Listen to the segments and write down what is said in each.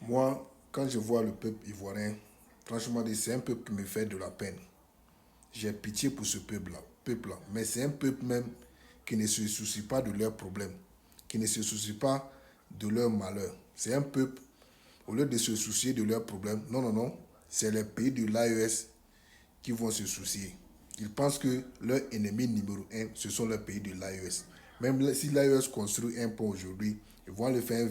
Moi, quand je vois le peuple ivoirien, franchement, c'est un peuple qui me fait de la peine. J'ai pitié pour ce peuple-là. Mais c'est un peuple même qui ne se soucie pas de leurs problèmes, qui ne se soucie pas de leurs malheurs. C'est un peuple, au lieu de se soucier de leurs problèmes, non, non, non, c'est les pays de l'AES qui vont se soucier. Ils pensent que leur ennemi numéro un, ce sont les pays de l'AES. Même si l'AES construit un pont aujourd'hui, ils vont aller faire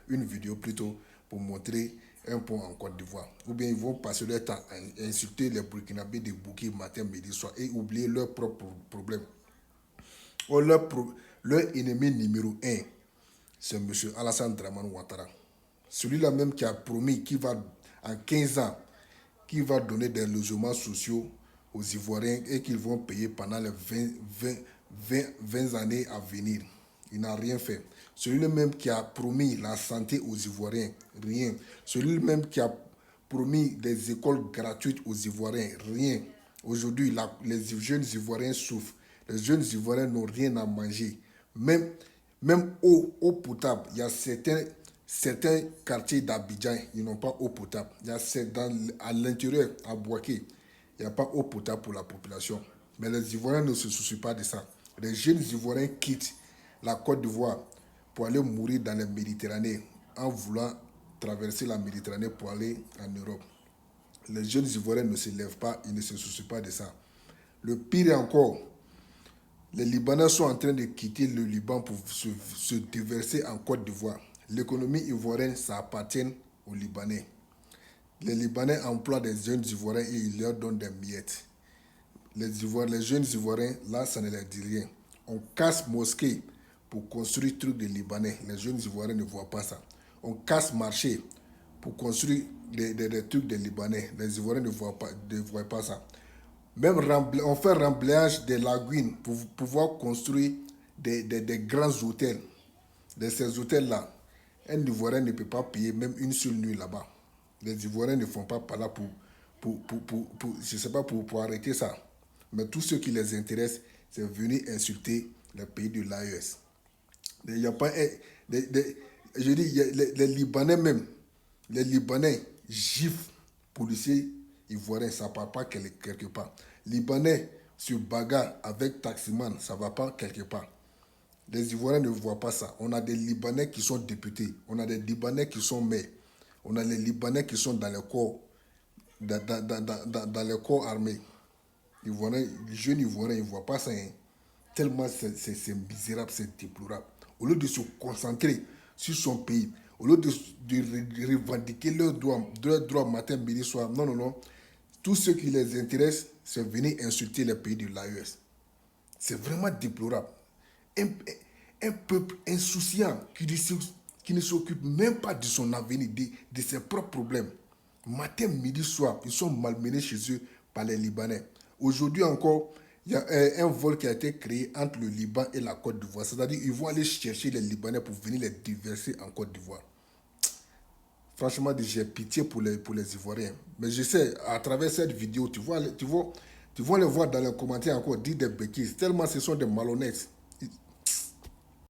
une vidéo plutôt pour montrer un pont en Côte d'Ivoire. Ou bien ils vont passer leur temps à insulter les Burkinabés de Bouki matin, midi, soir et oublier leurs propres problèmes. Or, leur ennemi numéro un, c'est M. Alassane Draman Ouattara. Celui-là même qui a promis qu'il va, en 15 ans, qui va donner des logements sociaux aux Ivoiriens et qu'ils vont payer pendant les 20 années à venir. Il n'a rien fait. Celui même qui a promis la santé aux Ivoiriens, rien. Celui même qui a promis des écoles gratuites aux Ivoiriens, rien. Aujourd'hui, les jeunes Ivoiriens souffrent. Les jeunes Ivoiriens n'ont rien à manger. Même eau potable, il y a certains quartiers d'Abidjan, ils n'ont pas eau potable. À l'intérieur, à Boaké, il n'y a pas eau potable pour la population. Mais les Ivoiriens ne se soucient pas de ça. Les jeunes Ivoiriens quittent la Côte d'Ivoire pour aller mourir dans la Méditerranée en voulant traverser la Méditerranée pour aller en Europe. Les jeunes Ivoiriens ne se lèvent pas, ils ne se soucient pas de ça. Le pire est encore, les Libanais sont en train de quitter le Liban pour se déverser en Côte d'Ivoire. L'économie ivoirienne, ça appartient aux Libanais. Les Libanais emploient des jeunes Ivoiriens et ils leur donnent des miettes. Les jeunes Ivoiriens, là, ça ne leur dit rien. On casse mosquée pour construire trucs des Libanais. Les jeunes Ivoiriens ne voient pas ça. On casse marché pour construire des trucs des Libanais. Les Ivoiriens ne voient pas ça. Même on fait remblayage des lagunes pour pouvoir construire des grands hôtels. De ces hôtels-là, un Ivoirien ne peut pas payer même une seule nuit là-bas. Les Ivoiriens ne font pas par là je sais pas, pour arrêter ça. Mais tout ce qui les intéresse, c'est venir insulter les pays de l'AES. Il n'y a pas je dis, les Libanais même, les Libanais giflent policiers ivoiriens, ça ne part pas quelque part. Libanais se bagarre avec taximan, ça ne va pas quelque part. Les Ivoiriens ne voient pas ça. On a des Libanais qui sont députés, on a des Libanais qui sont maires, on a les Libanais qui sont dans les corps, dans les corps armés. Ivoiriens, les jeunes Ivoiriens, ils ne voient pas ça. Hein. Tellement c'est misérable, c'est déplorable. Au lieu de se concentrer sur son pays, au lieu de revendiquer leurs droits matin, midi, soir, non, non, non. Tout ce qui les intéresse, c'est venir insulter les pays de l'AES. C'est vraiment déplorable. Un, un peuple insouciant qui ne s'occupe même pas de son avenir, de ses propres problèmes. Matin, midi, soir, ils sont malmenés chez eux par les Libanais. Aujourd'hui encore, il y a un vol qui a été créé entre le Liban et la Côte d'Ivoire. C'est-à-dire qu'ils vont aller chercher les Libanais pour venir les déverser en Côte d'Ivoire. Franchement, j'ai pitié pour les Ivoiriens. Mais je sais, à travers cette vidéo, tu vas les voir dans les commentaires encore dire des bêtises. Tellement ce sont des malhonnêtes.